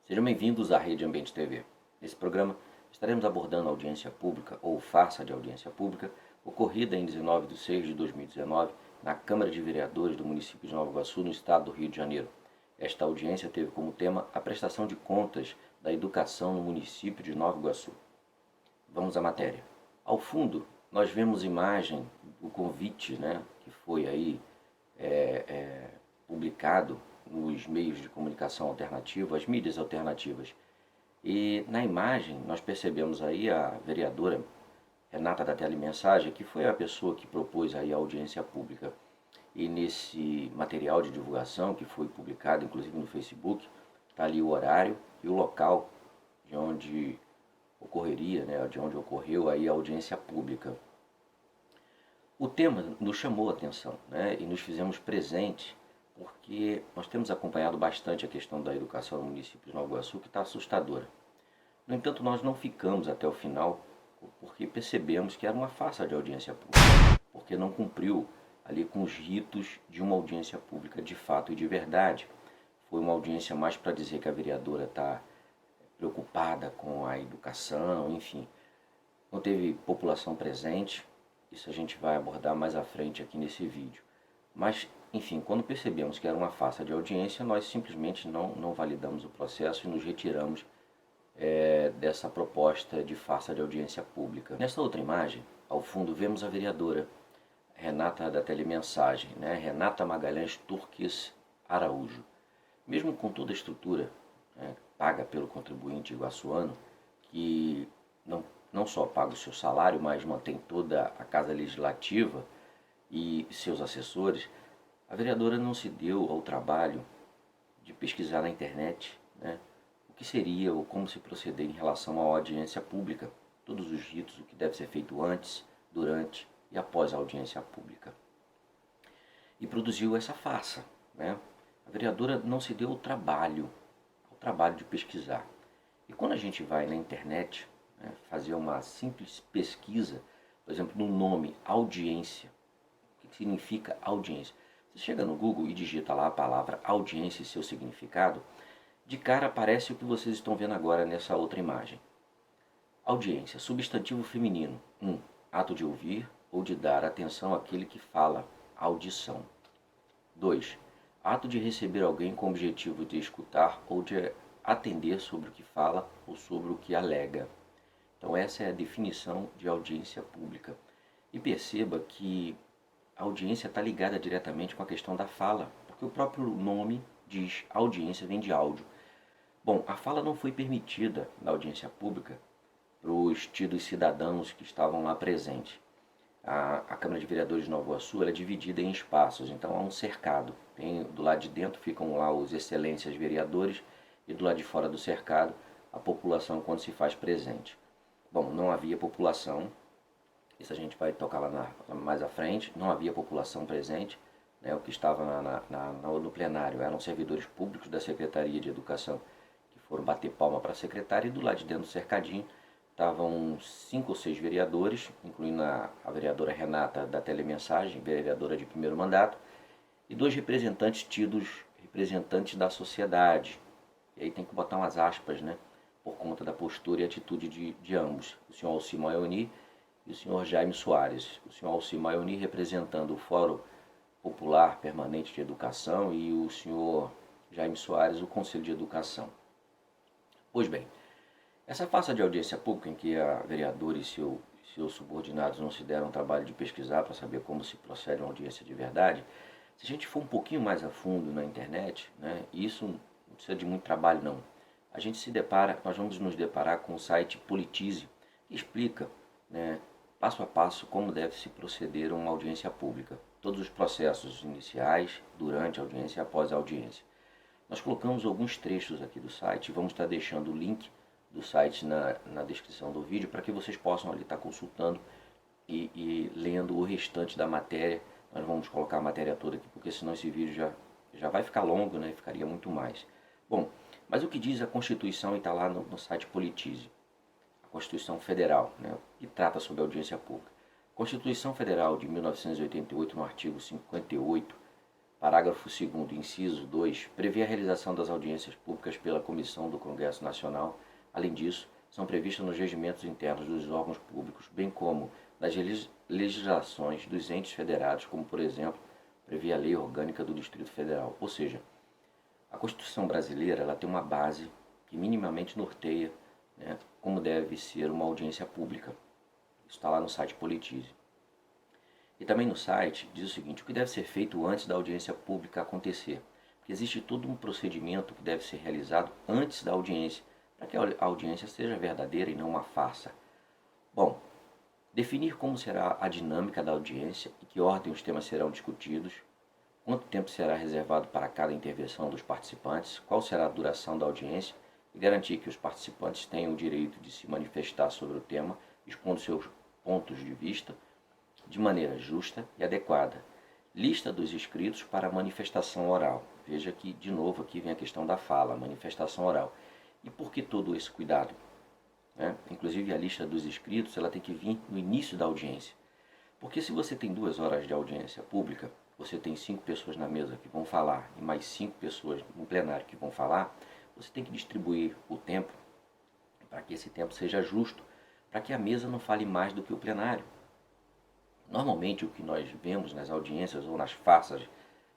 Sejam bem-vindos à Rede Ambiente TV. Nesse programa estaremos abordando a audiência pública ou farsa de audiência pública ocorrida em 19 de 6 de 2019 na Câmara de Vereadores do município de Nova Iguaçu, no estado do Rio de Janeiro. Esta audiência teve como tema a prestação de contas da educação no município de Nova Iguaçu. Vamos à matéria. Ao fundo, nós vemos imagem do convite, que foi aí publicado nos meios de comunicação alternativos, as mídias alternativas. E na imagem nós percebemos aí a vereadora Renata da Telemensagem, que foi a pessoa que propôs aí a audiência pública. E nesse material de divulgação, que foi publicado inclusive no Facebook, está ali o horário e o local de onde ocorreria, de onde ocorreu aí a audiência pública. O tema nos chamou a atenção, e nos fizemos presente, porque nós temos acompanhado bastante a questão da educação no município de Nova Iguaçu, que está assustadora. No entanto, nós não ficamos até o final, porque percebemos que era uma farsa de audiência pública, porque não cumpriu ali com os ritos de uma audiência pública de fato e de verdade. Foi uma audiência mais para dizer que a vereadora está preocupada com a educação, enfim. Não teve população presente, isso a gente vai abordar mais à frente aqui nesse vídeo. Mas, enfim, quando percebemos que era uma farsa de audiência, nós simplesmente não validamos o processo e nos retiramos dessa proposta de farsa de audiência pública. Nessa outra imagem, ao fundo, vemos a vereadora Renata da Telemensagem, Renata Magalhães Turques Araújo. Mesmo com toda a estrutura paga pelo contribuinte iguaçuano, que não só paga o seu salário, mas mantém toda a Casa Legislativa e seus assessores, a vereadora não se deu ao trabalho de pesquisar na internet o que seria ou como se proceder em relação à audiência pública, todos os ritos, o que deve ser feito antes, durante e após a audiência pública. E produziu essa farsa. A vereadora não se deu ao trabalho de pesquisar. E quando a gente vai na internet fazer uma simples pesquisa, por exemplo, no nome audiência, o que significa audiência? Você chega no Google e digita lá a palavra audiência e seu significado, de cara aparece o que vocês estão vendo agora nessa outra imagem. Audiência, substantivo feminino. 1. Ato de ouvir ou de dar atenção àquele que fala, audição. 2. Ato de receber alguém com o objetivo de escutar ou de atender sobre o que fala ou sobre o que alega. Então essa é a definição de audiência pública. E perceba que a audiência está ligada diretamente com a questão da fala, porque o próprio nome diz audiência vem de áudio. Bom, a fala não foi permitida na audiência pública para os tidos cidadãos que estavam lá presentes. A Câmara de Vereadores de Nova Iguaçu é dividida em espaços, então há um cercado. Do lado de dentro ficam lá os excelências vereadores e do lado de fora do cercado a população quando se faz presente. Bom, não havia população, isso a gente vai tocar lá mais à frente, não havia população presente, o que estava no plenário eram servidores públicos da Secretaria de Educação que foram bater palma para a secretária, e do lado de dentro do cercadinho estavam 5 ou 6 vereadores, incluindo a vereadora Renata da Telemensagem, vereadora de primeiro mandato, e 2 representantes tidos representantes da sociedade. E aí tem que botar umas aspas, por conta da postura e atitude de ambos, o senhor Alci Maioni e o senhor Jaime Soares. O senhor Alci Maioni representando o Fórum Popular Permanente de Educação e o senhor Jaime Soares o Conselho de Educação. Pois bem, essa farsa de audiência pública em que a vereadora e seus subordinados não se deram o trabalho de pesquisar para saber como se procede uma audiência de verdade, se a gente for um pouquinho mais a fundo na internet, e isso não precisa de muito trabalho não, nós vamos nos deparar com o site Politize, que explica passo a passo como deve se proceder a uma audiência pública, todos os processos iniciais, durante a audiência e após a audiência. Nós colocamos alguns trechos aqui do site, vamos estar deixando o link do site na descrição do vídeo para que vocês possam ali estar consultando e lendo o restante da matéria. Nós vamos colocar a matéria toda aqui, porque senão esse vídeo já vai ficar longo, ficaria muito mais. Bom, mas o que diz a Constituição, e está lá no site Politize, a Constituição Federal, que trata sobre a audiência pública. Constituição Federal de 1988, no artigo 58, Parágrafo 2º, inciso 2, prevê a realização das audiências públicas pela Comissão do Congresso Nacional. Além disso, são previstas nos regimentos internos dos órgãos públicos, bem como nas legislações dos entes federados, como, por exemplo, prevê a Lei Orgânica do Distrito Federal. Ou seja, a Constituição brasileira ela tem uma base que minimamente norteia, né, como deve ser uma audiência pública. Isso está lá no site Politize. E também no site diz o seguinte: o que deve ser feito antes da audiência pública acontecer. Porque existe todo um procedimento que deve ser realizado antes da audiência, para que a audiência seja verdadeira e não uma farsa. Bom, definir como será a dinâmica da audiência e que ordem os temas serão discutidos, quanto tempo será reservado para cada intervenção dos participantes, qual será a duração da audiência e garantir que os participantes tenham o direito de se manifestar sobre o tema, expondo seus pontos de vista de maneira justa e adequada. Lista dos inscritos para a manifestação oral. Veja que, de novo, aqui vem a questão da fala, manifestação oral. E por que todo esse cuidado? Inclusive, a lista dos inscritos ela tem que vir no início da audiência. Porque se você tem 2 horas de audiência pública, você tem 5 pessoas na mesa que vão falar e mais 5 pessoas no plenário que vão falar, você tem que distribuir o tempo para que esse tempo seja justo, para que a mesa não fale mais do que o plenário. Normalmente, o que nós vemos nas audiências ou nas farsas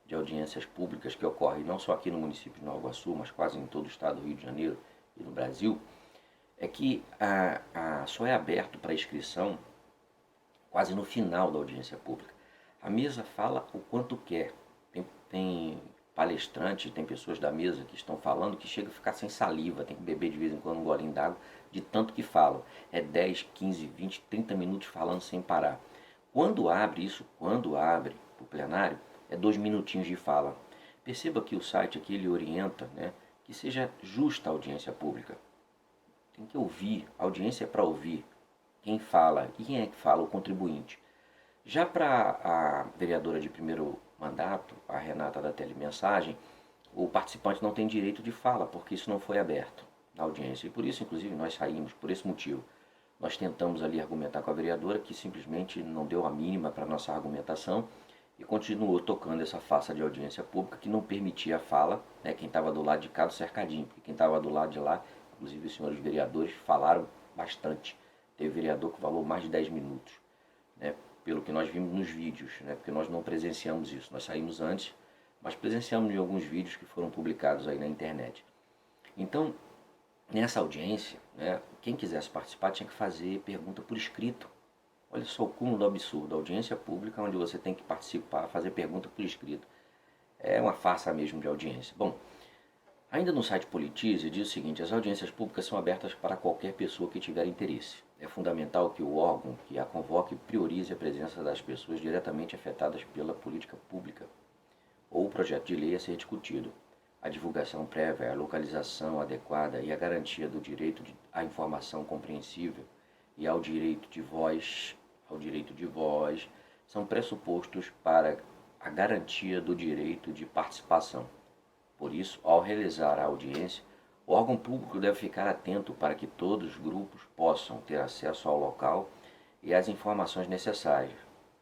de audiências públicas que ocorrem não só aqui no município de Nova Iguaçu, mas quase em todo o estado do Rio de Janeiro e no Brasil, é que só é aberto para inscrição quase no final da audiência pública. A mesa fala o quanto quer. Tem palestrante, tem pessoas da mesa que estão falando que chega a ficar sem saliva, tem que beber de vez em quando um golinho d'água, de tanto que falam. É 10, 15, 20, 30 minutos falando sem parar. Quando abre o plenário, é 2 minutinhos de fala. Perceba que o site aqui ele orienta, que seja justa a audiência pública. Tem que ouvir, a audiência é para ouvir quem fala. E quem é que fala? O contribuinte. Já para a vereadora de primeiro mandato, a Renata da Telemensagem, o participante não tem direito de fala, porque isso não foi aberto na audiência. E por isso, inclusive, nós saímos, por esse motivo. Nós tentamos ali argumentar com a vereadora, que simplesmente não deu a mínima para a nossa argumentação e continuou tocando essa farsa de audiência pública que não permitia a fala, quem estava do lado de cá do cercadinho, porque quem estava do lado de lá, inclusive os senhores vereadores, falaram bastante. Teve vereador que falou mais de 10 minutos, pelo que nós vimos nos vídeos, porque nós não presenciamos isso. Nós saímos antes, mas presenciamos em alguns vídeos que foram publicados aí na internet. Então, nessa audiência, quem quisesse participar tinha que fazer pergunta por escrito. Olha só o cúmulo do absurdo, audiência pública onde você tem que participar, fazer pergunta por escrito. É uma farsa mesmo de audiência. Bom, ainda no site Politize diz o seguinte: as audiências públicas são abertas para qualquer pessoa que tiver interesse. É fundamental que o órgão que a convoque priorize a presença das pessoas diretamente afetadas pela política pública ou o projeto de lei a ser discutido. A divulgação prévia, a localização adequada e a garantia do direito à informação compreensível e ao direito de voz, são pressupostos para a garantia do direito de participação. Por isso, ao realizar a audiência, o órgão público deve ficar atento para que todos os grupos possam ter acesso ao local e às informações necessárias,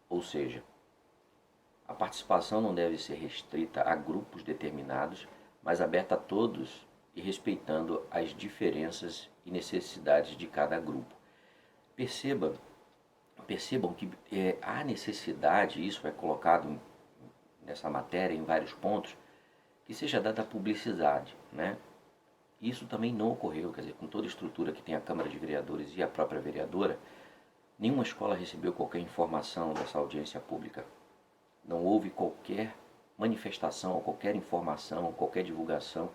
ou seja, a participação não deve ser restrita a grupos determinados, mas aberta a todos e respeitando as diferenças e necessidades de cada grupo. Percebam que há necessidade, isso é colocado nessa matéria em vários pontos, que seja dada publicidade, Isso também não ocorreu, quer dizer, com toda a estrutura que tem a Câmara de Vereadores e a própria vereadora, nenhuma escola recebeu qualquer informação dessa audiência pública. Não houve qualquer manifestação, ou qualquer informação, ou qualquer divulgação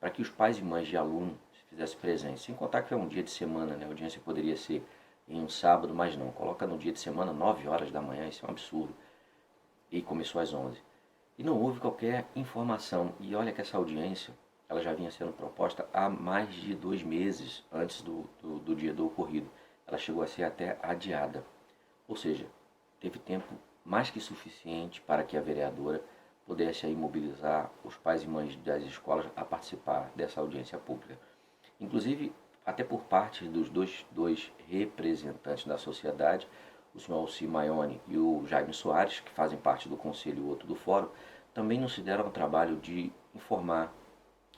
para que os pais e mães de aluno se fizessem presentes. Sem contar que é um dia de semana, a audiência poderia ser em um sábado, mas não. Coloca no dia de semana, 9 horas da manhã, isso é um absurdo. E começou às 11. E não houve qualquer informação. E olha que essa audiência, ela já vinha sendo proposta há mais de 2 meses antes do dia do ocorrido. Ela chegou a ser até adiada. Ou seja, teve tempo mais que suficiente para que a vereadora pudesse aí mobilizar os pais e mães das escolas a participar dessa audiência pública. Inclusive, até por parte dos dois representantes da sociedade, o senhor Alci Maione e o Jaime Soares, que fazem parte do conselho e o outro do fórum, também não se deram ao trabalho de informar,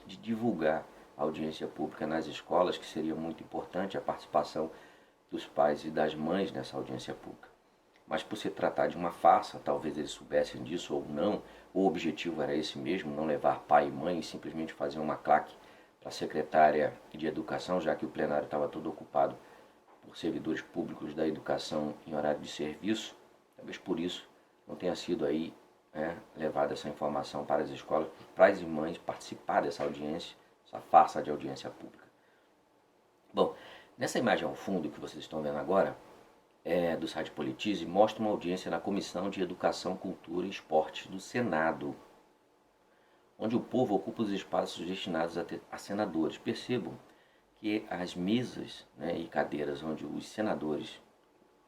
de divulgar a audiência pública nas escolas, que seria muito importante a participação dos pais e das mães nessa audiência pública. Mas por se tratar de uma farsa, talvez eles soubessem disso ou não, o objetivo era esse mesmo, não levar pai e mãe e simplesmente fazer uma claque para a secretária de educação, já que o plenário estava todo ocupado por servidores públicos da educação em horário de serviço. Talvez por isso não tenha sido aí levada essa informação para as escolas, para os pais e mães participar dessa audiência, essa farsa de audiência pública. Bom, nessa imagem ao fundo que vocês estão vendo agora, do site Politize, mostra uma audiência na Comissão de Educação, Cultura e Esportes do Senado, onde o povo ocupa os espaços destinados a senadores. Percebam que as mesas e cadeiras onde os senadores,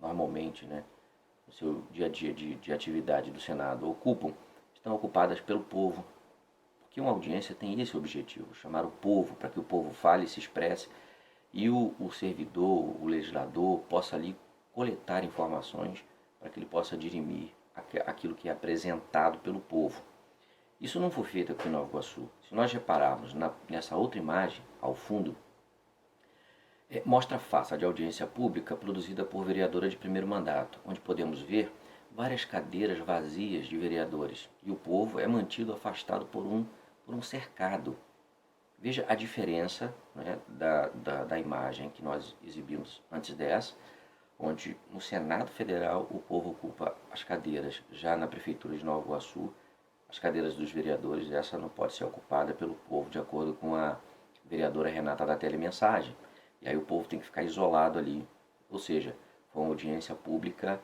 normalmente, no seu dia a dia de atividade do Senado, ocupam, estão ocupadas pelo povo. Porque uma audiência tem esse objetivo, chamar o povo, para que o povo fale e se expresse, e o servidor, o legislador, possa ali coletar informações para que ele possa dirimir aquilo que é apresentado pelo povo. Isso não foi feito aqui em Nova Iguaçu. Se nós repararmos nessa outra imagem, ao fundo, mostra a farsa de audiência pública produzida por vereadora de primeiro mandato, onde podemos ver várias cadeiras vazias de vereadores e o povo é mantido afastado por um cercado. Veja a diferença da imagem que nós exibimos antes dessa, onde no Senado Federal o povo ocupa as cadeiras, já na Prefeitura de Nova Iguaçu, as cadeiras dos vereadores, essa não pode ser ocupada pelo povo, de acordo com a vereadora Renata da Telemensagem. E aí o povo tem que ficar isolado ali. Ou seja, foi uma audiência pública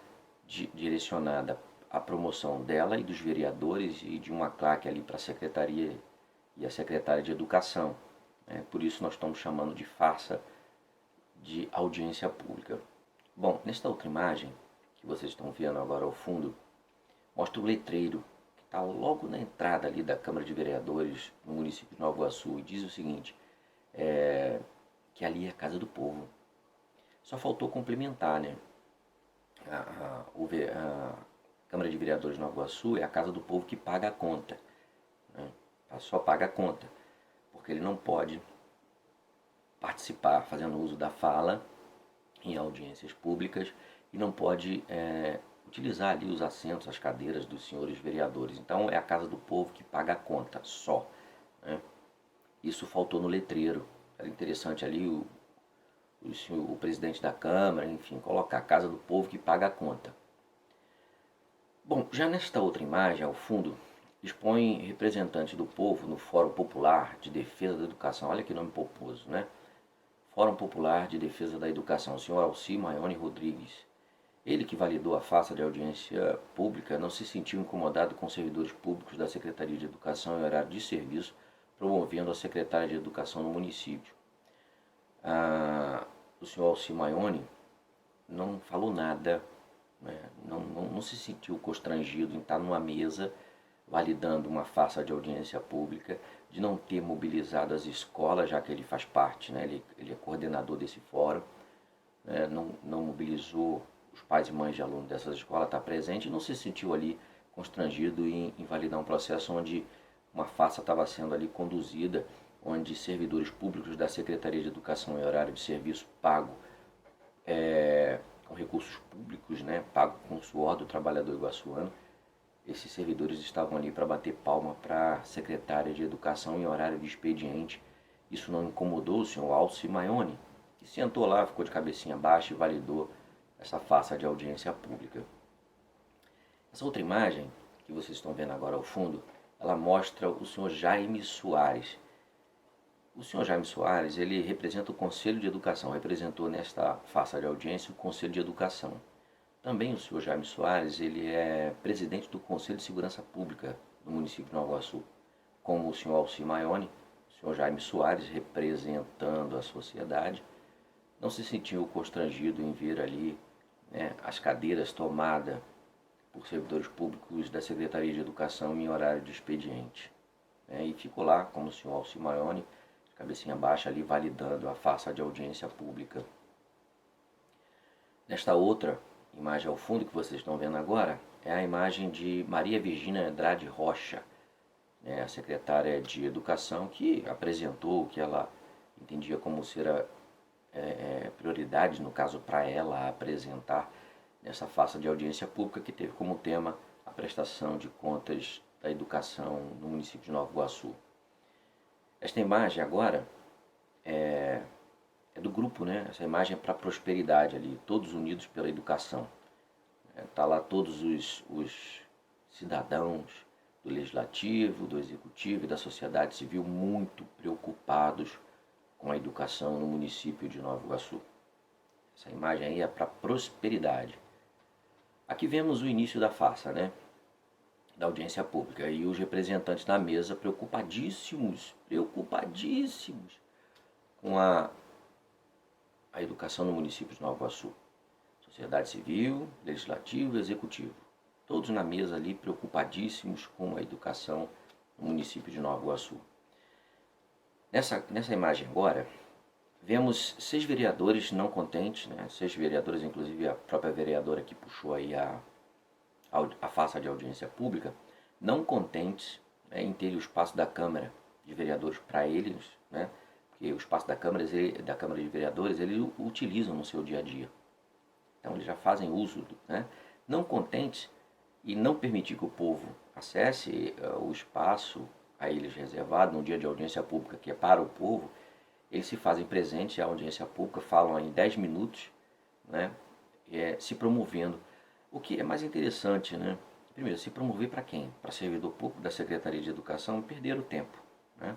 direcionada à promoção dela e dos vereadores e de uma claque ali para a secretaria e a secretária de Educação. Por isso nós estamos chamando de farsa de audiência pública. Bom, nesta outra imagem, que vocês estão vendo agora ao fundo, mostra o letreiro que está logo na entrada ali da Câmara de Vereadores no município de Nova Iguaçu e diz o seguinte, que ali é a casa do povo. Só faltou complementar, a Câmara de Vereadores de Nova Iguaçu é a casa do povo que paga a conta. Só paga a conta, porque ele não pode participar fazendo uso da fala em audiências públicas e não pode utilizar ali os assentos, as cadeiras dos senhores vereadores. Então é a casa do povo que paga a conta, só. Isso faltou no letreiro. Era interessante ali o presidente da Câmara, enfim, colocar a casa do povo que paga a conta. Bom, já nesta outra imagem, ao fundo, expõe representante do povo no Fórum Popular de Defesa da Educação. Olha que nome pomposo, Fórum Popular de Defesa da Educação, o senhor Alci Maione Rodrigues. Ele, que validou a farsa de audiência pública, não se sentiu incomodado com servidores públicos da Secretaria de Educação em horário de serviço, promovendo a secretária de Educação no município. O senhor Alci Maione não falou nada, não se sentiu constrangido em estar numa mesa validando uma farsa de audiência pública, de não ter mobilizado as escolas, já que ele faz parte, ele é coordenador desse fórum, não mobilizou os pais e mães de alunos dessas escolas, está presente e não se sentiu ali constrangido em validar um processo onde uma farsa estava sendo ali conduzida, onde servidores públicos da Secretaria de Educação em horário de serviço pago com recursos públicos, pago com o suor do trabalhador iguaçuano, esses servidores estavam ali para bater palma para a secretária de Educação em horário de expediente. Isso não incomodou o senhor Alci Maione, que sentou lá, ficou de cabecinha baixa e validou essa farsa de audiência pública. Essa outra imagem, que vocês estão vendo agora ao fundo, ela mostra o senhor Jaime Soares. O senhor Jaime Soares, ele representa o Conselho de Educação, representou nesta farsa de audiência o Conselho de Educação. Também o senhor Jaime Soares, ele é presidente do Conselho de Segurança Pública do município de Nova Iguaçu. Como o senhor Alci Maione, o senhor Jaime Soares, representando a sociedade, não se sentiu constrangido em ver ali as cadeiras tomadas por servidores públicos da Secretaria de Educação em horário de expediente. E ficou lá, como o senhor Alci Maione, de cabecinha baixa ali, validando a farsa de audiência pública. Nesta outra imagem ao fundo que vocês estão vendo agora é a imagem de Maria Virgínia Andrade Rocha, né, a secretária de Educação, que apresentou o que ela entendia como ser prioridade, no caso para ela apresentar nessa farsa de audiência pública, que teve como tema a prestação de contas da educação no município de Nova Iguaçu. Esta imagem agora é do grupo, né? Essa imagem é para a prosperidade ali, todos unidos pela educação. Tá lá todos os cidadãos do Legislativo, do Executivo e da sociedade civil muito preocupados com a educação no município de Nova Iguaçu. Essa imagem aí é para prosperidade. Aqui vemos o início da farsa, né? Da audiência pública e os representantes da mesa preocupadíssimos com a educação no município de Nova Iguaçu. Sociedade civil, legislativo e executivo. Todos na mesa ali preocupadíssimos com a educação no município de Nova Iguaçu. Nessa imagem agora, vemos 6 vereadores não contentes, né? 6 vereadores, inclusive a própria vereadora que puxou aí a farsa de audiência pública, não contentes, né, em ter o espaço da Câmara de Vereadores para eles, né? Porque o espaço da Câmara de Vereadores eles utilizam no seu dia a dia. Então eles já fazem uso, né? Não contentes e não permitir que o povo acesse o espaço a eles reservado no dia de audiência pública, que é para o povo, eles se fazem presente à audiência pública, falam em 10 minutos, né? Se promovendo. O que é mais interessante, né? Primeiro, se promover para quem? Para servidor público da Secretaria de Educação, perder o tempo, né?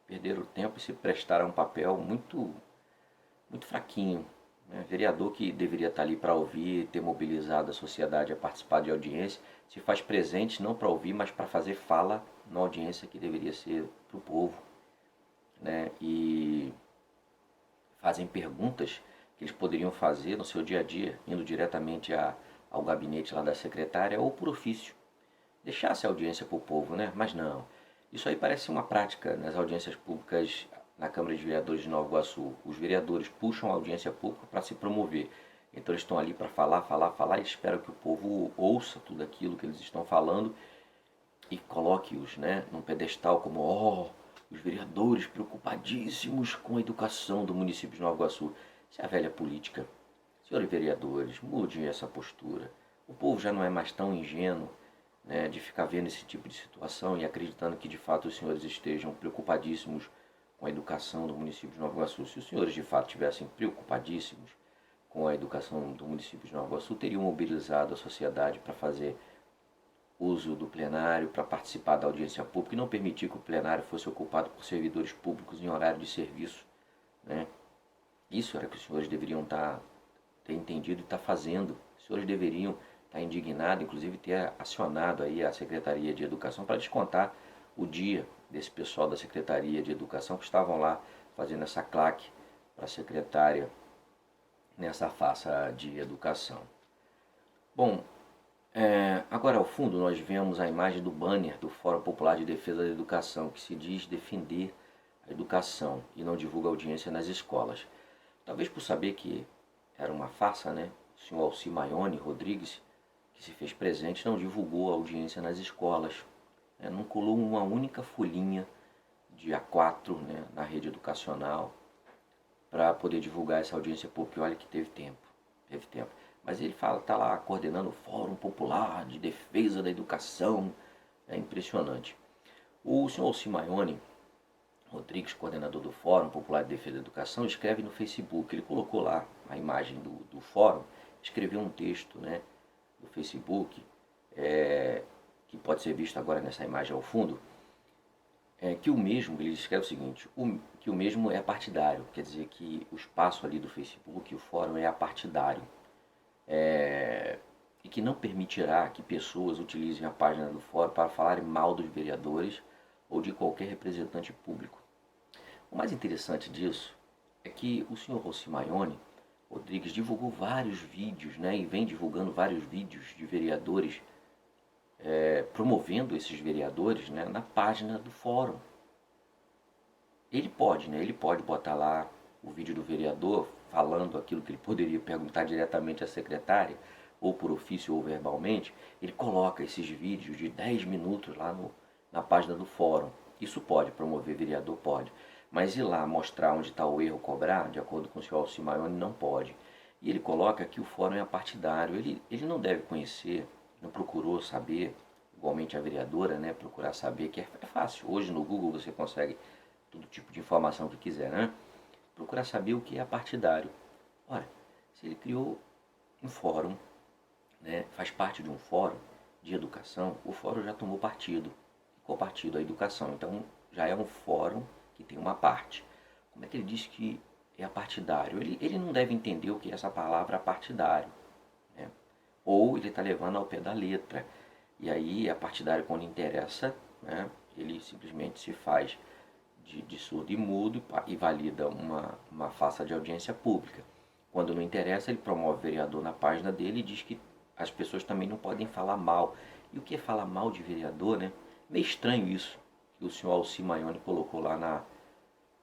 Perder o tempo e se prestar a um papel muito fraquinho, né? Vereador que deveria estar ali para ouvir, ter mobilizado a sociedade a participar de audiência, se faz presente não para ouvir, mas para fazer fala na audiência que deveria ser para o povo, né? E fazem perguntas que eles poderiam fazer no seu dia a dia, indo diretamente ao gabinete lá da secretária ou por ofício. Deixasse a audiência para o povo, né? Mas não. Isso aí parece uma prática nas audiências públicas na Câmara de Vereadores de Nova Iguaçu. Os vereadores puxam a audiência pública para se promover. Então eles estão ali para falar e esperam que o povo ouça tudo aquilo que eles estão falando e coloque-os, né, num pedestal como, os vereadores preocupadíssimos com a educação do município de Nova Iguaçu. Isso é a velha política. Senhores vereadores, mudem essa postura. O povo já não é mais tão ingênuo, né, de ficar vendo esse tipo de situação e acreditando que de fato os senhores estejam preocupadíssimos com a educação do município de Nova Iguaçu. Se os senhores de fato estivessem preocupadíssimos com a educação do município de Nova Iguaçu, teriam mobilizado a sociedade para fazer uso do plenário, para participar da audiência pública e não permitir que o plenário fosse ocupado por servidores públicos em horário de serviço, né? Isso era que os senhores deveriam ter entendido e estar fazendo. Os senhores deveriam estar indignados, inclusive ter acionado aí a Secretaria de Educação para descontar o dia desse pessoal da Secretaria de Educação que estavam lá fazendo essa claque para a secretária nessa farsa de educação. Bom, agora ao fundo nós vemos a imagem do banner do Fórum Popular de Defesa da Educação, que se diz defender a educação e não divulga audiência nas escolas. Talvez por saber que era uma farsa, né? O senhor Alci Maione Rodrigues, que se fez presente, não divulgou a audiência nas escolas, né? Não colou uma única folhinha de A4, né, na rede educacional para poder divulgar essa audiência pública. Olha que teve tempo. Mas ele está lá coordenando o Fórum Popular de Defesa da Educação. É impressionante. O senhor Alci Maione Rodrigues, coordenador do Fórum Popular de Defesa da Educação, escreve no Facebook. Ele colocou lá a imagem do fórum, escreveu um texto, né, no Facebook, que pode ser visto agora nessa imagem ao fundo, que o mesmo, ele escreve o seguinte, que o mesmo é partidário, quer dizer que o espaço ali do Facebook, o fórum é apartidário, e que não permitirá que pessoas utilizem a página do fórum para falarem mal dos vereadores ou de qualquer representante público. O mais interessante disso é que o senhor Alci Maione Rodrigues divulgou vários vídeos, né, e vem divulgando vários vídeos de vereadores promovendo esses vereadores, né, na página do fórum. Ele pode botar lá o vídeo do vereador falando aquilo que ele poderia perguntar diretamente à secretária, ou por ofício ou verbalmente. Ele coloca esses vídeos de 10 minutos lá na página do fórum. Isso pode, promover vereador pode. Mas ir lá mostrar onde está o erro, cobrar, de acordo com o senhor Alcimaione, não pode. E ele coloca que o fórum é apartidário. Ele não deve conhecer, não procurou saber, igualmente a vereadora, né, procurar saber, que é fácil. Hoje no Google você consegue todo tipo de informação que quiser, né? Procurar saber o que é apartidário. Ora, se ele criou um fórum, né, faz parte de um fórum de educação, o fórum já tomou partido. Qual partido? A educação. Então já é um fórum que tem uma parte. Como é que ele diz que é partidário? Ele não deve entender o que é essa palavra partidário, né? Ou ele está levando ao pé da letra. E aí é partidário quando interessa, né? Ele simplesmente se faz de surdo e mudo e valida uma farsa de audiência pública. Quando não interessa, ele promove vereador na página dele e diz que as pessoas também não podem falar mal. E o que é falar mal de vereador, né? Meio estranho isso que o senhor Alcimaione colocou lá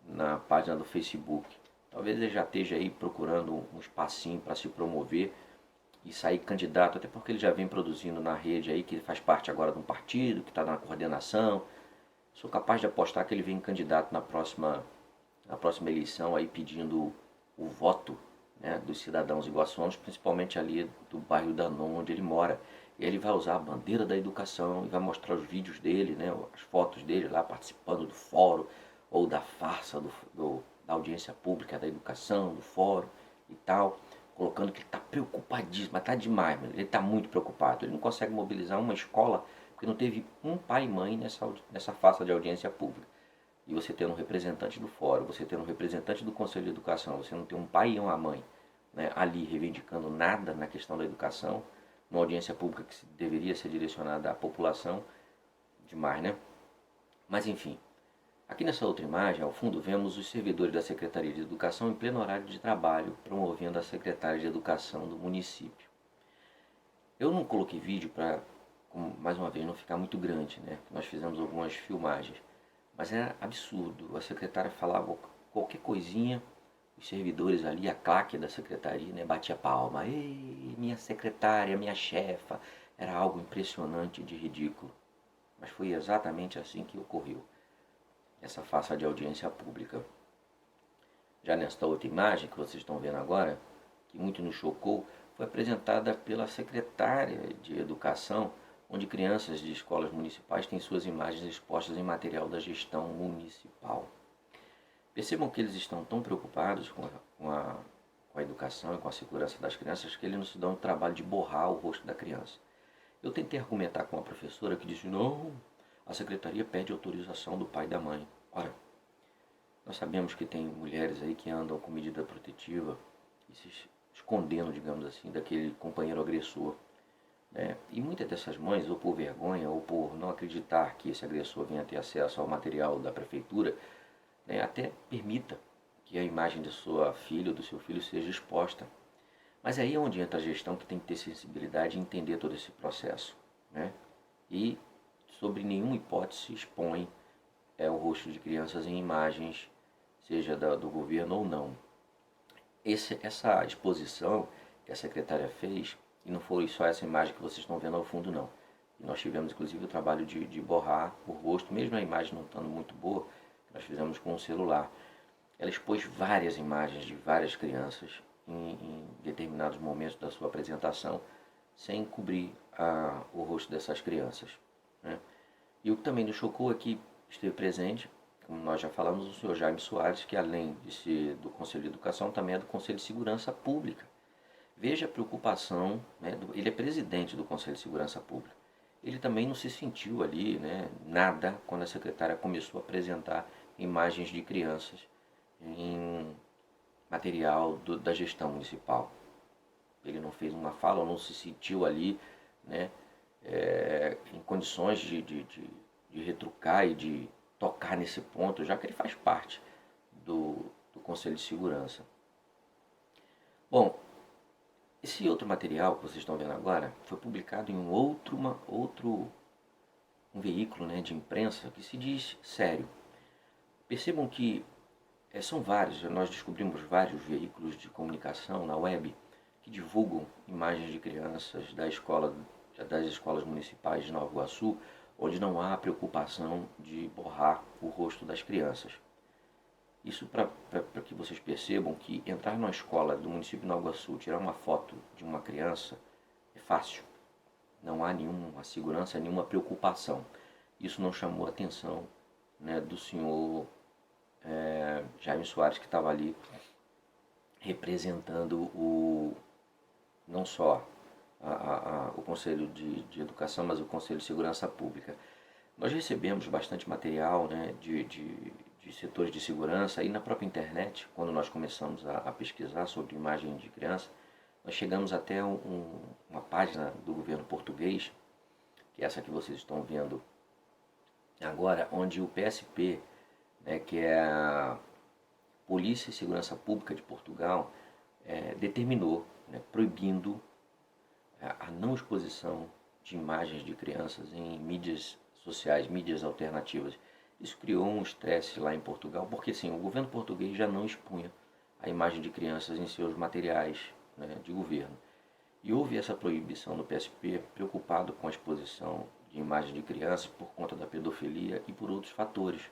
na página do Facebook. Talvez ele já esteja aí procurando um espacinho para se promover e sair candidato, até porque ele já vem produzindo na rede aí, que ele faz parte agora de um partido, que está na coordenação. Sou capaz de apostar que ele vem candidato na próxima eleição aí pedindo o voto, né, dos cidadãos iguaçuanos, principalmente ali do bairro da Non, onde ele mora. E ele vai usar a bandeira da educação e vai mostrar os vídeos dele, né, as fotos dele lá participando do fórum ou da farsa da audiência pública da educação, do fórum e tal, colocando que ele está preocupadíssimo, mas está demais, ele está muito preocupado. Ele não consegue mobilizar uma escola porque não teve um pai e mãe nessa farsa de audiência pública. E você tendo um representante do fórum, você tendo um representante do Conselho de Educação, você não tem um pai e uma mãe, né, ali reivindicando nada na questão da educação, numa audiência pública que deveria ser direcionada à população, demais, né? Mas enfim, aqui nessa outra imagem, ao fundo, vemos os servidores da Secretaria de Educação em pleno horário de trabalho, promovendo a Secretaria de Educação do município. Eu não coloquei vídeo para, mais uma vez, não ficar muito grande, né? Nós fizemos algumas filmagens. Mas era absurdo. A secretária falava qualquer coisinha, os servidores ali, a claque da secretaria, né, batia palma. Ei, minha secretária, minha chefa. Era algo impressionante de ridículo. Mas foi exatamente assim que ocorreu. Essa farsa de audiência pública. Já nesta outra imagem que vocês estão vendo agora, que muito nos chocou, foi apresentada pela secretária de Educação, onde crianças de escolas municipais têm suas imagens expostas em material da gestão municipal. Percebam que eles estão tão preocupados com a educação e com a segurança das crianças que eles não se dão o trabalho de borrar o rosto da criança. Eu tentei argumentar com a professora que disse, não, a secretaria pede autorização do pai e da mãe. Ora, nós sabemos que tem mulheres aí que andam com medida protetiva e se escondendo, digamos assim, daquele companheiro agressor. E muitas dessas mães, ou por vergonha, ou por não acreditar que esse agressor venha ter acesso ao material da prefeitura, né, até permita que a imagem de sua filha ou do seu filho seja exposta. Mas aí é onde entra a gestão, que tem que ter sensibilidade e entender todo esse processo, né? E, sobre nenhuma hipótese, expõe o rosto de crianças em imagens, seja do governo ou não. Essa exposição que a secretária fez, e não foi só essa imagem que vocês estão vendo ao fundo, não. E nós tivemos, inclusive, o trabalho de borrar o rosto, mesmo a imagem não estando muito boa, nós fizemos com o celular. Ela expôs várias imagens de várias crianças em determinados momentos da sua apresentação, sem cobrir o rosto dessas crianças, né? E o que também nos chocou é que esteve presente, como nós já falamos, o senhor Jaime Soares, que além de ser do Conselho de Educação, também é do Conselho de Segurança Pública. Veja a preocupação, né, ele é presidente do Conselho de Segurança Pública. Ele também não se sentiu ali, né, nada, quando a secretária começou a apresentar imagens de crianças em material da gestão municipal. Ele não fez uma fala, ou não se sentiu ali, né, em condições de retrucar e de tocar nesse ponto, já que ele faz parte do Conselho de Segurança. Bom, esse outro material que vocês estão vendo agora foi publicado em um veículo, né, de imprensa que se diz sério. Percebam que são vários, nós descobrimos vários veículos de comunicação na web que divulgam imagens de crianças das escolas municipais de Nova Iguaçu, onde não há preocupação de borrar o rosto das crianças. Isso para que vocês percebam que entrar numa escola do município de Nova Iguaçu, tirar uma foto de uma criança, é fácil. Não há nenhuma segurança, nenhuma preocupação. Isso não chamou a atenção, né, do senhor Jaime Soares, que estava ali representando não só o Conselho de Educação, mas o Conselho de Segurança Pública. Nós recebemos bastante material, né, de setores de segurança, e na própria internet, quando nós começamos a pesquisar sobre imagem de criança, nós chegamos até uma página do governo português, que é essa que vocês estão vendo agora, onde o PSP, né, que é a Polícia e Segurança Pública de Portugal, determinou, né, proibindo a não exposição de imagens de crianças em mídias sociais, mídias alternativas. Isso criou um estresse lá em Portugal, porque sim, o governo português já não expunha a imagem de crianças em seus materiais, né, de governo. E houve essa proibição no PSP, preocupado com a exposição de imagens de crianças por conta da pedofilia e por outros fatores.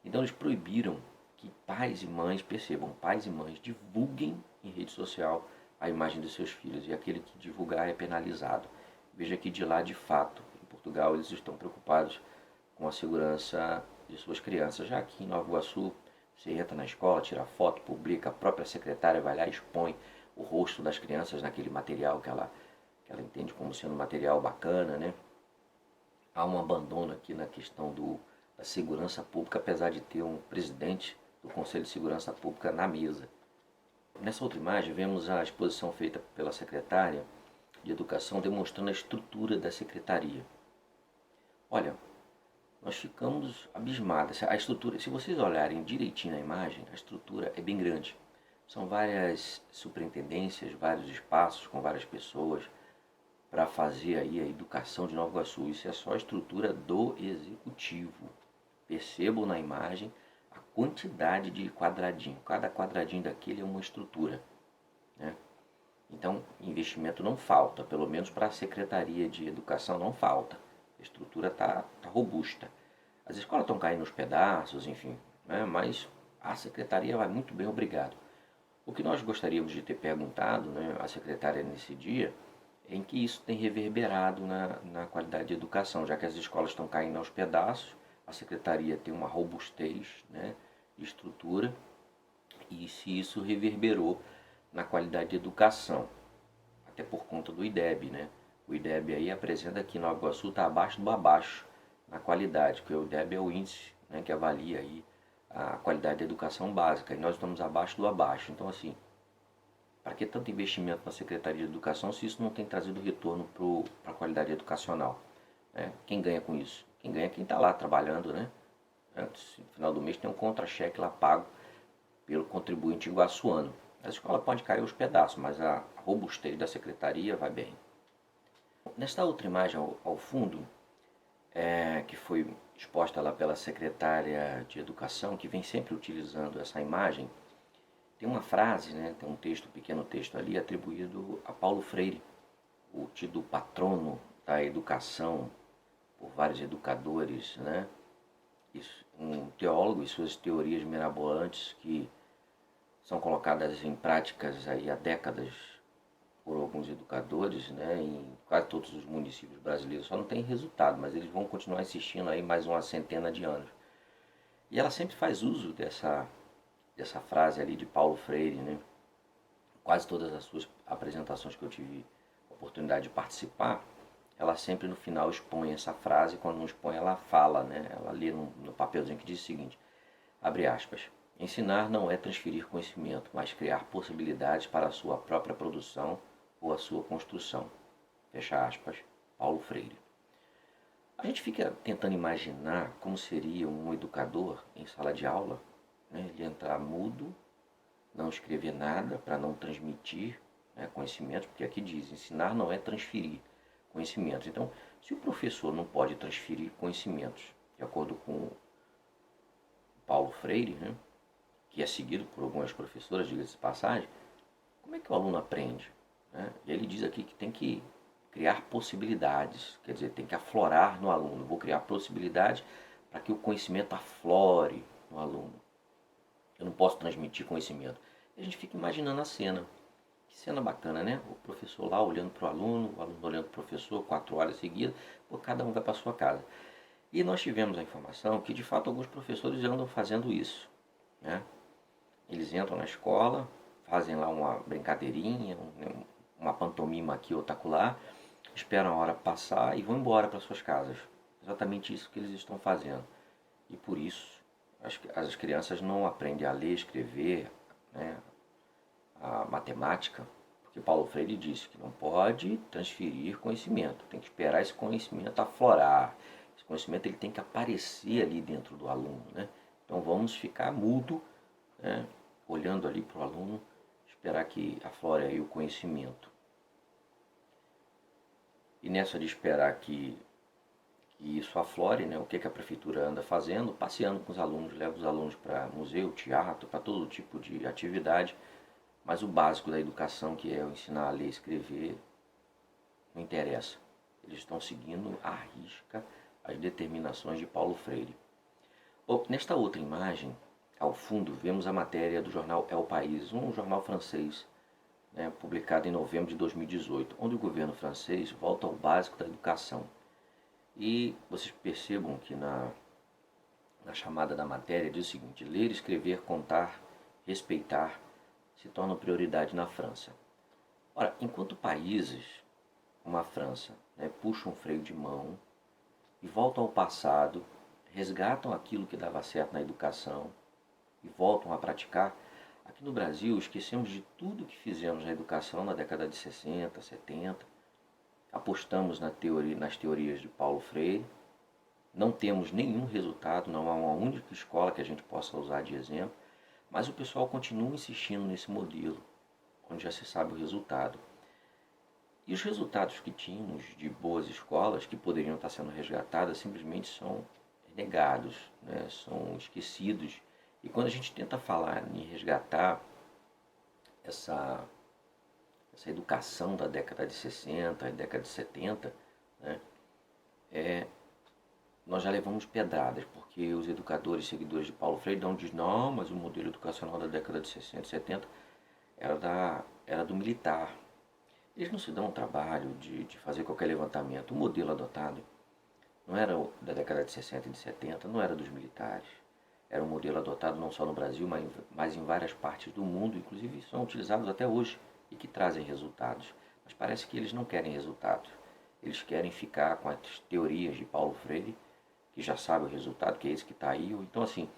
Então eles proibiram que pais e mães, percebam, pais e mães divulguem em rede social a imagem de seus filhos, e aquele que divulgar é penalizado. Veja que de lá, de fato, em Portugal, eles estão preocupados com a segurança de suas crianças. Já aqui em Nova Iguaçu, você entra na escola, tira foto, publica, a própria secretária vai lá e expõe o rosto das crianças naquele material que ela entende como sendo um material bacana, né? Há um abandono aqui na questão da segurança pública, apesar de ter um presidente do Conselho de Segurança Pública na mesa. Nessa outra imagem, vemos a exposição feita pela secretária de Educação demonstrando a estrutura da secretaria. Olha, nós ficamos abismados. A estrutura, se vocês olharem direitinho na imagem, a estrutura é bem grande. São várias superintendências, vários espaços com várias pessoas para fazer aí a educação de Nova Iguaçu. Isso é só a estrutura do executivo. Percebam na imagem a quantidade de quadradinho. Cada quadradinho daquele é uma estrutura, né? Então, investimento não falta, pelo menos para a Secretaria de Educação não falta. A estrutura está robusta. As escolas estão caindo nos pedaços, enfim, né? Mas a Secretaria vai muito bem, obrigado. O que nós gostaríamos de ter perguntado, né, à secretária nesse dia, é em que isso tem reverberado na qualidade de educação, já que as escolas estão caindo aos pedaços, a secretaria tem uma robustez, né, de estrutura, e se isso reverberou na qualidade de educação, até por conta do IDEB, né? O IDEB aí apresenta que Nova Iguaçu está abaixo do abaixo na qualidade, porque o IDEB é o índice, né, que avalia aí a qualidade da educação básica, e nós estamos abaixo do abaixo. Então, assim, para que tanto investimento na Secretaria de Educação se isso não tem trazido retorno para a qualidade educacional, né? Quem ganha com isso? Quem ganha é quem está lá trabalhando, né? No final do mês tem um contra-cheque lá pago pelo contribuinte iguaçuano. A escola pode cair aos pedaços, mas a robustez da secretaria vai bem. Nesta outra imagem ao fundo, que foi exposta lá pela secretária de Educação, que vem sempre utilizando essa imagem, tem uma frase, né, tem um texto, um pequeno texto ali, atribuído a Paulo Freire, o tido patrono da educação por vários educadores, né? Um teólogo e suas teorias mirabolantes que são colocadas em práticas aí há décadas por alguns educadores, né, em quase todos os municípios brasileiros. Só não tem resultado, mas eles vão continuar insistindo aí mais uma centena de anos. E ela sempre faz uso dessa frase ali de Paulo Freire, né? Quase todas as suas apresentações que eu tive a oportunidade de participar, ela sempre no final expõe essa frase, quando não expõe ela fala, né? Ela lê no papelzinho que diz o seguinte, abre aspas, ensinar não é transferir conhecimento, mas criar possibilidades para a sua própria produção ou a sua construção. Fecha aspas, Paulo Freire. A gente fica tentando imaginar como seria um educador em sala de aula, né? Ele entrar mudo, não escrever nada para não transmitir, né, conhecimentos, porque aqui diz, ensinar não é transferir conhecimentos. Então, se o professor não pode transferir conhecimentos, de acordo com Paulo Freire, né, que é seguido por algumas professoras, diga-se de passagem, como é que o aluno aprende, né? E ele diz aqui que tem que criar possibilidades, quer dizer, tem que aflorar no aluno. Vou criar possibilidades para que o conhecimento aflore no aluno. Eu não posso transmitir conhecimento. E a gente fica imaginando a cena. Que cena bacana, né? O professor lá olhando para o aluno olhando para o professor, 4 horas seguidas, cada um vai para a sua casa. E nós tivemos a informação que, de fato, alguns professores andam fazendo isso, né? Eles entram na escola, fazem lá uma brincadeirinha, uma pantomima aqui ou acolá, esperam a hora passar e vão embora para suas casas. Exatamente isso que eles estão fazendo. E por isso as crianças não aprendem a ler, escrever, né, a matemática, porque Paulo Freire disse que não pode transferir conhecimento, tem que esperar esse conhecimento aflorar. Esse conhecimento ele tem que aparecer ali dentro do aluno, né? Então vamos ficar mudo, né, olhando ali para o aluno, esperar que aflore aí o conhecimento. E nessa de esperar que isso aflore, né, o que a prefeitura anda fazendo? Passeando com os alunos, leva os alunos para museu, teatro, para todo tipo de atividade, mas o básico da educação, que é o ensinar a ler e escrever, não interessa. Eles estão seguindo à risca as determinações de Paulo Freire. Nesta outra imagem, ao fundo, vemos a matéria do jornal El País, um jornal francês, né, publicado em novembro de 2018, onde o governo francês volta ao básico da educação. E vocês percebam que na chamada da matéria diz o seguinte: ler, escrever, contar, respeitar se tornam prioridade na França. Ora, enquanto países como a França, né, puxam um freio de mão e voltam ao passado, resgatam aquilo que dava certo na educação e voltam a praticar, aqui no Brasil esquecemos de tudo que fizemos na educação na década de 60, 70, apostamos nas teorias de Paulo Freire, não temos nenhum resultado, não há uma única escola que a gente possa usar de exemplo, mas o pessoal continua insistindo nesse modelo, onde já se sabe o resultado. E os resultados que tínhamos de boas escolas, que poderiam estar sendo resgatadas, simplesmente são negados, né? São esquecidos. E quando a gente tenta falar em resgatar essa educação da década de 60, década de 70, né, nós já levamos pedradas, porque os educadores seguidores de Paulo Freire dizem, não, mas o modelo educacional da década de 60 e 70 era do militar. Eles não se dão o trabalho de fazer qualquer levantamento. O modelo adotado não era da década de 60 e de 70, não era dos militares. Era um modelo adotado não só no Brasil, mas em várias partes do mundo, inclusive são utilizados até hoje e que trazem resultados. Mas parece que eles não querem resultados. Eles querem ficar com as teorias de Paulo Freire, que já sabe o resultado, que é esse que está aí. Então, assim,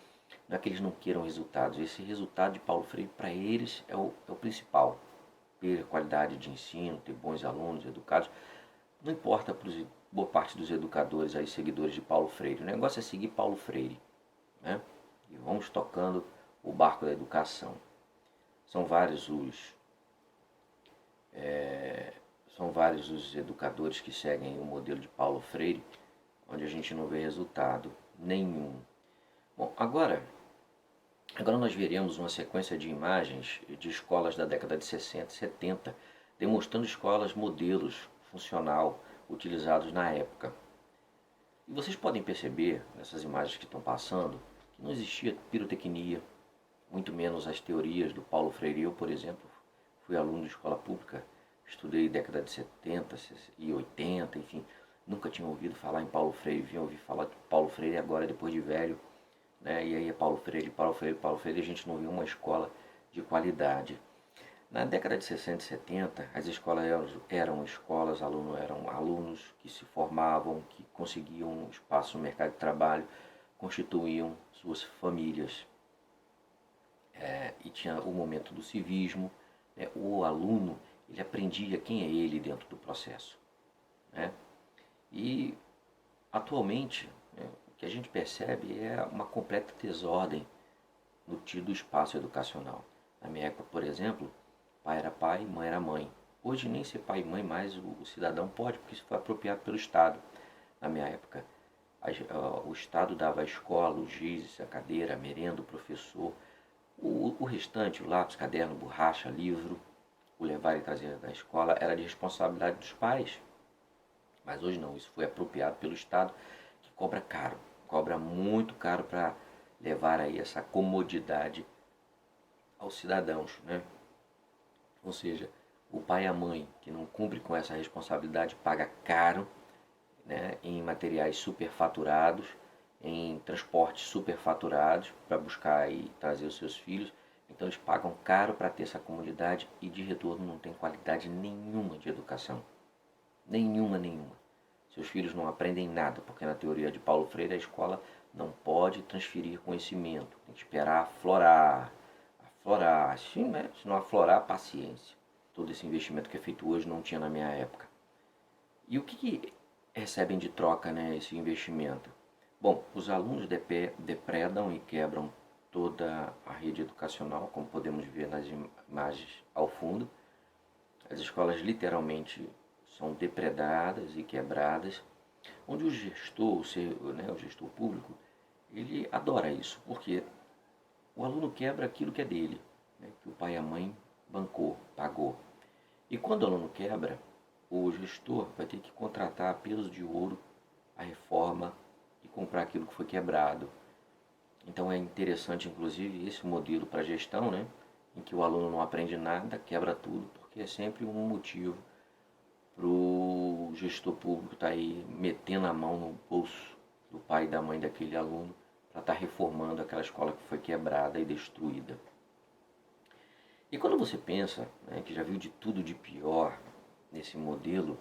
não é que eles não queiram resultados. Esse resultado de Paulo Freire, para eles, é o principal. Ter qualidade de ensino, ter bons alunos educados. Não importa para boa parte dos educadores, aí, seguidores de Paulo Freire. O negócio é seguir Paulo Freire, né? E vamos tocando o barco da educação. São vários os educadores que seguem o modelo de Paulo Freire, onde a gente não vê resultado nenhum. Bom, agora nós veremos uma sequência de imagens de escolas da década de 60 e 70, demonstrando escolas modelos funcional utilizados na época. E vocês podem perceber, nessas imagens que estão passando, que não existia pirotecnia, muito menos as teorias do Paulo Freire. Eu, por exemplo, fui aluno de escola pública, estudei década de 70 e 80, enfim, nunca tinha ouvido falar em Paulo Freire, vim ouvir falar de Paulo Freire agora, depois de velho, né? E aí é Paulo Freire, e a gente não viu uma escola de qualidade. Na década de 60 e 70, as escolas eram escolas, eram alunos que se formavam, que conseguiam um espaço no mercado de trabalho, constituíam suas famílias. E tinha o momento do civismo, né? O aluno ele aprendia quem é ele dentro do processo, né? E atualmente, né, o que a gente percebe é uma completa desordem no tido espaço educacional. Na minha época, por exemplo, pai era pai, mãe era mãe. Hoje nem ser pai e mãe mais o cidadão pode, porque isso foi apropriado pelo Estado. Na minha época, o Estado dava a escola, o giz, a cadeira, a merenda, o professor. O restante, o lápis, caderno, borracha, livro, o levar e trazer da escola, era de responsabilidade dos pais. Mas hoje não, isso foi apropriado pelo Estado, que cobra caro, cobra muito caro para levar aí essa comodidade aos cidadãos, né? Ou seja, o pai e a mãe que não cumpre com essa responsabilidade paga caro, né, em materiais superfaturados, em transportes superfaturados para buscar e trazer os seus filhos. Então eles pagam caro para ter essa comunidade e de retorno não tem qualidade nenhuma de educação. Nenhuma, nenhuma. Seus filhos não aprendem nada, porque na teoria de Paulo Freire a escola não pode transferir conhecimento, tem que esperar aflorar. Aflorar, se não aflorar, paciência. Todo esse investimento que é feito hoje não tinha na minha época. E o que recebem de troca, né, esse investimento? Bom, os alunos depredam e quebram toda a rede educacional, como podemos ver nas imagens ao fundo. As escolas literalmente são depredadas e quebradas, onde o gestor, o gestor público, ele adora isso, porque o aluno quebra aquilo que é dele, né, que o pai e a mãe bancou, pagou. E quando o aluno quebra, o gestor vai ter que contratar a peso de ouro a reforma e comprar aquilo que foi quebrado. Então é interessante, inclusive, esse modelo para gestão, né, em que o aluno não aprende nada, quebra tudo, porque é sempre um motivo para o gestor público estar aí metendo a mão no bolso do pai e da mãe daquele aluno para estar reformando aquela escola que foi quebrada e destruída. E quando você pensa, né, que já viu de tudo de pior nesse modelo,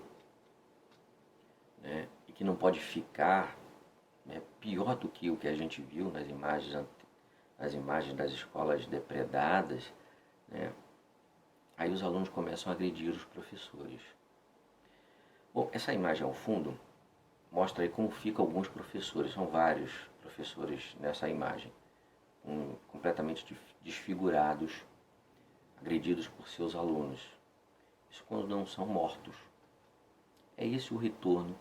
né, e que não pode ficar, né, pior do que o que a gente viu nas imagens das escolas depredadas, né, aí os alunos começam a agredir os professores. Bom, essa imagem ao fundo mostra aí como ficam alguns professores, são vários professores nessa imagem, completamente desfigurados, agredidos por seus alunos. Isso quando não são mortos. É esse o retorno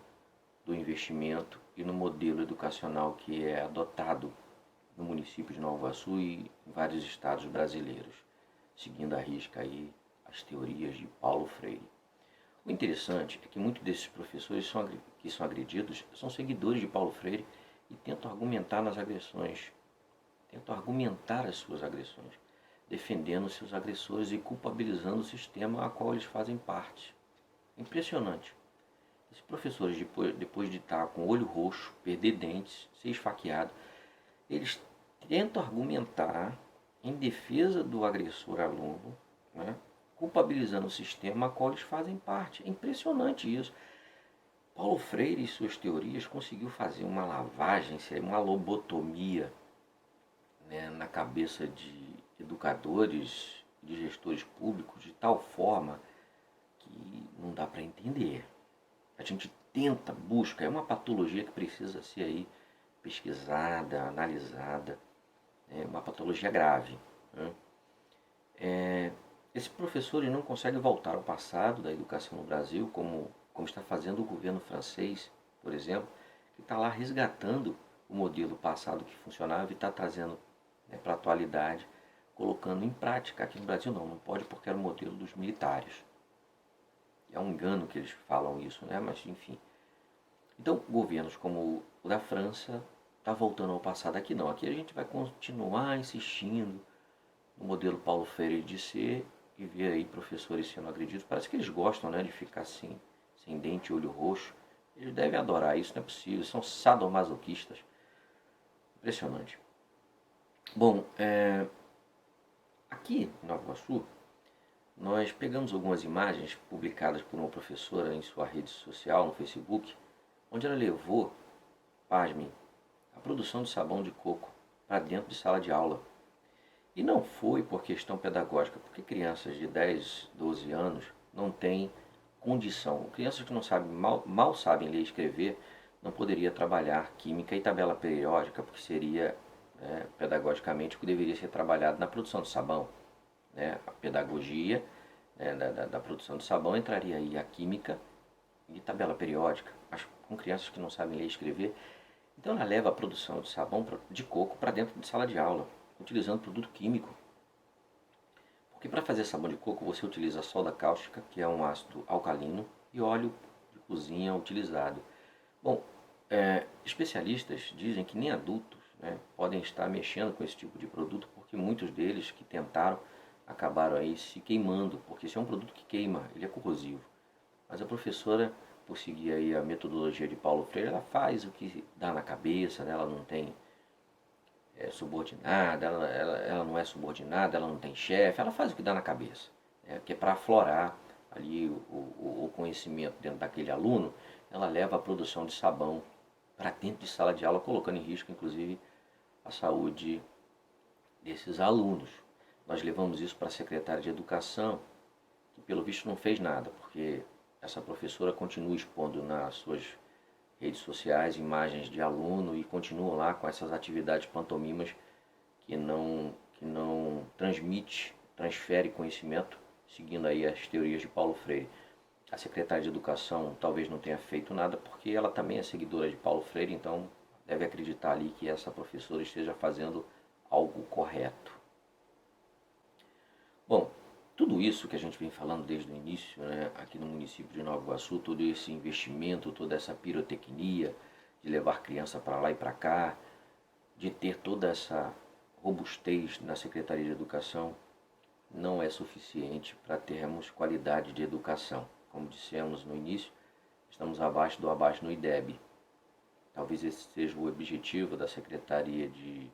do investimento e no modelo educacional que é adotado no município de Nova Iguaçu e em vários estados brasileiros, seguindo à risca aí as teorias de Paulo Freire. O interessante é que muitos desses professores que são agredidos são seguidores de Paulo Freire e tentam argumentar nas agressões, tentam argumentar as suas agressões, defendendo seus agressores e culpabilizando o sistema a qual eles fazem parte. Impressionante. Esses professores, depois de estar com o olho roxo, perder dentes, ser esfaqueado, eles tentam argumentar em defesa do agressor aluno, né, culpabilizando o sistema a qual eles fazem parte. É impressionante isso. Paulo Freire e suas teorias conseguiu fazer uma lavagem, uma lobotomia, né, na cabeça de educadores, de gestores públicos, de tal forma que não dá para entender. A gente tenta, busca, é uma patologia que precisa ser aí pesquisada, analisada, é uma patologia grave, né? Esse professor ele não consegue voltar ao passado da educação no Brasil, como está fazendo o governo francês, por exemplo, que está lá resgatando o modelo passado que funcionava e está trazendo, né, para a atualidade, colocando em prática. Aqui no Brasil não pode porque era o modelo dos militares. É um engano que eles falam isso, né? Mas enfim. Então, governos como o da França está voltando ao passado. Aqui não, aqui a gente vai continuar insistindo no modelo Paulo Freire de ser e ver aí professores sendo agredidos. Parece que eles gostam, né, de ficar assim, sem dente e olho roxo. Eles devem adorar isso, não é possível, são sadomasoquistas. Impressionante. Bom, aqui em Nova Iguaçu, nós pegamos algumas imagens publicadas por uma professora em sua rede social, no Facebook, onde ela levou, pasmem, a produção de sabão de coco para dentro de sala de aula. E não foi por questão pedagógica, porque crianças de 10, 12 anos não têm condição. Crianças que não sabem, mal sabem ler e escrever, não poderia trabalhar química e tabela periódica, porque seria, né, pedagogicamente o que deveria ser trabalhado na produção de sabão. Né? A pedagogia, né, da produção de sabão entraria aí a química e tabela periódica, mas com crianças que não sabem ler e escrever. Então ela leva a produção de sabão de coco para dentro de sala de aula, utilizando produto químico. Porque para fazer sabão de coco você utiliza soda cáustica, que é um ácido alcalino, e óleo de cozinha utilizado. Bom, especialistas dizem que nem adultos, né, podem estar mexendo com esse tipo de produto, porque muitos deles que tentaram acabaram aí se queimando, porque esse é um produto que queima, ele é corrosivo. Mas a professora, por seguir aí a metodologia de Paulo Freire, ela faz o que dá na cabeça, né? Ela não tem subordinada, ela não é subordinada, ela não tem chefe, ela faz o que dá na cabeça, né? Que é para aflorar ali o conhecimento dentro daquele aluno. Ela leva a produção de sabão para dentro de sala de aula, colocando em risco, inclusive, a saúde desses alunos. Nós levamos isso para a secretária de Educação, que pelo visto não fez nada, porque essa professora continua expondo nas suas redes sociais imagens de aluno e continua lá com essas atividades pantomimas que não transfere conhecimento, seguindo aí as teorias de Paulo Freire. A secretária de Educação talvez não tenha feito nada, porque ela também é seguidora de Paulo Freire, então deve acreditar ali que essa professora esteja fazendo algo correto. Bom, tudo isso que a gente vem falando desde o início, né, aqui no município de Nova Iguaçu, todo esse investimento, toda essa pirotecnia de levar criança para lá e para cá, de ter toda essa robustez na Secretaria de Educação, não é suficiente para termos qualidade de educação. Como dissemos no início, estamos abaixo do abaixo no IDEB. Talvez esse seja o objetivo da Secretaria de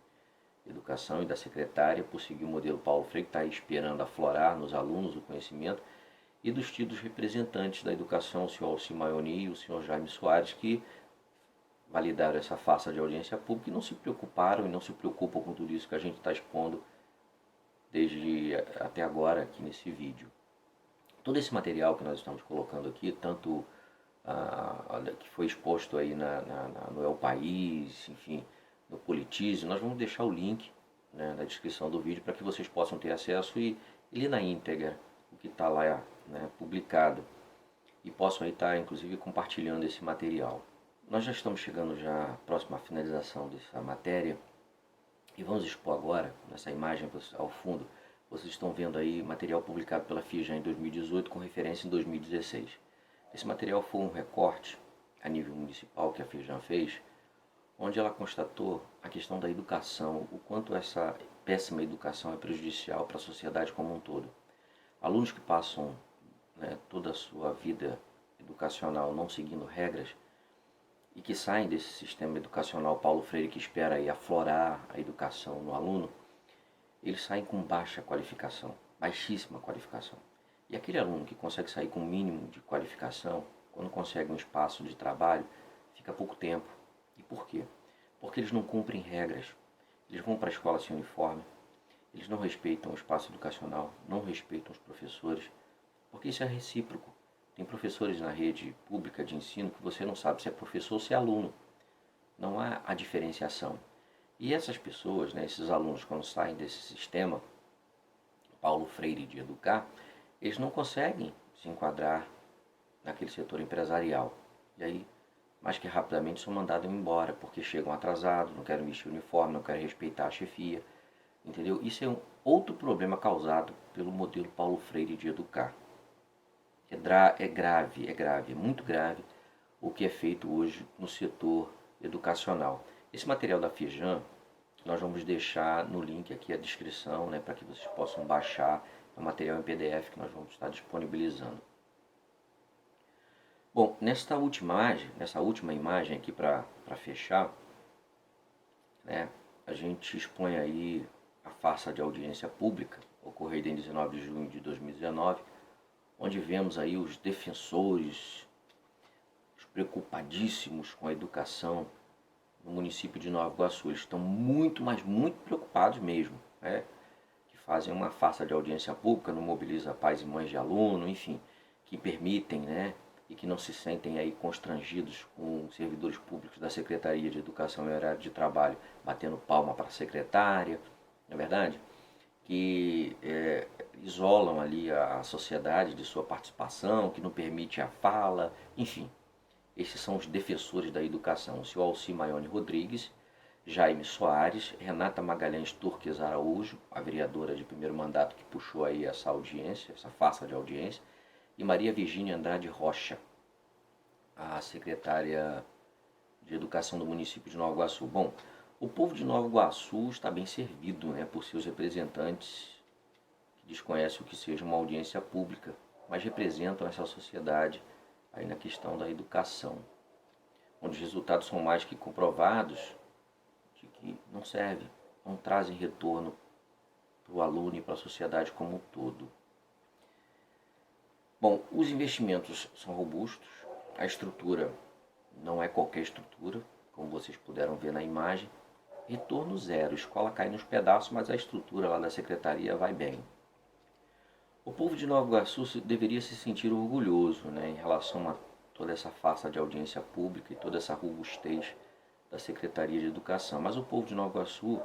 Educação e da secretária, por seguir o modelo Paulo Freire, que está aí esperando aflorar nos alunos o conhecimento, e dos tidos representantes da educação, o senhor Alci Maioni e o senhor Jaime Soares, que validaram essa farsa de audiência pública e não se preocuparam e não se preocupam com tudo isso que a gente está expondo desde até agora aqui nesse vídeo. Todo esse material que nós estamos colocando aqui, tanto que foi exposto aí no El País, enfim, no Politize, nós vamos deixar o link, né, na descrição do vídeo para que vocês possam ter acesso e ler na íntegra o que está lá, né, publicado, e possam aí estar inclusive compartilhando esse material. Nós já estamos chegando já próximo à finalização dessa matéria e vamos expor agora, nessa imagem ao fundo, vocês estão vendo aí material publicado pela FIJAM em 2018 com referência em 2016. Esse material foi um recorte a nível municipal que a FIJAM fez, onde ela constatou a questão da educação, o quanto essa péssima educação é prejudicial para a sociedade como um todo. Alunos que passam, né, toda a sua vida educacional não seguindo regras e que saem desse sistema educacional Paulo Freire, que espera aí aflorar a educação no aluno, eles saem com baixa qualificação, baixíssima qualificação. E aquele aluno que consegue sair com o mínimo de qualificação, quando consegue um espaço de trabalho, fica pouco tempo. E por quê? Porque eles não cumprem regras. Eles vão para a escola sem uniforme, eles não respeitam o espaço educacional, não respeitam os professores, porque isso é recíproco. Tem professores na rede pública de ensino que você não sabe se é professor ou se é aluno. Não há a diferenciação. E essas pessoas, né, esses alunos, quando saem desse sistema Paulo Freire de educar, eles não conseguem se enquadrar naquele setor empresarial. E aí, mais que rapidamente, são mandados embora, porque chegam atrasados, não querem vestir o uniforme, não querem respeitar a chefia. Entendeu? Isso é um outro problema causado pelo modelo Paulo Freire de educar. É grave, é muito grave o que é feito hoje no setor educacional. Esse material da FIJAM, nós vamos deixar no link aqui a descrição, né, para que vocês possam baixar o material em PDF que nós vamos estar disponibilizando. Bom, nessa última imagem aqui para fechar, né, a gente expõe aí a farsa de audiência pública, ocorrida em 19 de junho de 2019, onde vemos aí os defensores, os preocupadíssimos com a educação no município de Nova Iguaçu. Eles estão muito, mas muito preocupados mesmo, né? Que fazem uma farsa de audiência pública, não mobiliza pais e mães de aluno, enfim, que permitem, né, e que não se sentem aí constrangidos com servidores públicos da Secretaria de Educação e Horário de Trabalho batendo palma para a secretária, não é verdade? Que isolam ali a sociedade de sua participação, que não permite a fala, enfim. Esses são os defensores da educação, o senhor Alci Maioni Rodrigues, Jaime Soares, Renata Magalhães Turques Araújo, a vereadora de primeiro mandato que puxou aí essa audiência, essa farsa de audiência, e Maria Virgínia Andrade Rocha. a secretária de Educação do município de Nova Iguaçu. Bom, o povo de Nova Iguaçu está bem servido, né, por seus representantes que desconhecem o que seja uma audiência pública, mas representam essa sociedade aí na questão da educação, onde os resultados são mais que comprovados de que não serve, não trazem retorno para o aluno e para a sociedade como um todo. Bom, os investimentos são robustos, a estrutura não é qualquer estrutura, como vocês puderam ver na imagem. Retorno zero, a escola cai nos pedaços, mas a estrutura lá da secretaria vai bem. O povo de Nova Iguaçu deveria se sentir orgulhoso, né, em relação a toda essa farsa de audiência pública e toda essa robustez da Secretaria de Educação. Mas o povo de Nova Iguaçu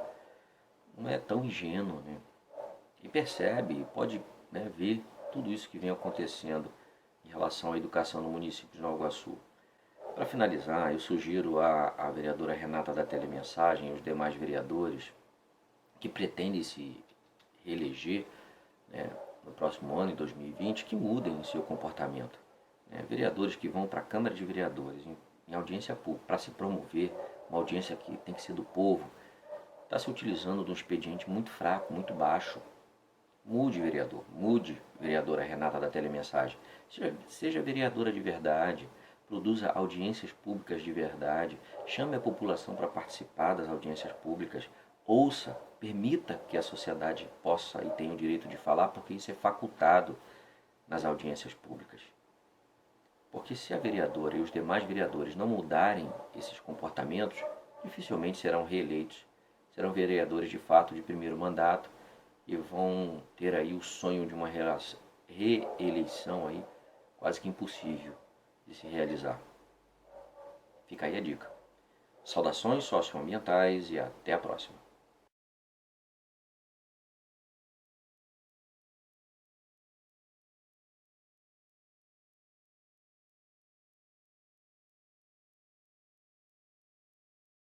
não é tão ingênuo, né, e percebe, pode, né, ver tudo isso que vem acontecendo em relação à educação no município de Nova Iguaçu. Para finalizar, eu sugiro à vereadora Renata da Telemensagem e os demais vereadores que pretendem se reeleger, né, no próximo ano, em 2020, que mudem o seu comportamento. Né? Vereadores que vão para a Câmara de Vereadores em audiência pública para se promover, uma audiência que tem que ser do povo, está se utilizando de um expediente muito fraco, muito baixo. Mude, vereador, mude, vereadora Renata da Telemensagem. Seja vereadora de verdade, produza audiências públicas de verdade, chame a população para participar das audiências públicas, ouça, permita que a sociedade possa e tenha o direito de falar, porque isso é facultado nas audiências públicas. Porque se a vereadora e os demais vereadores não mudarem esses comportamentos, dificilmente serão reeleitos, serão vereadores de fato de primeiro mandato, e vão ter aí o sonho de uma reeleição aí quase que impossível de se realizar. Fica aí a dica. Saudações socioambientais e até a próxima.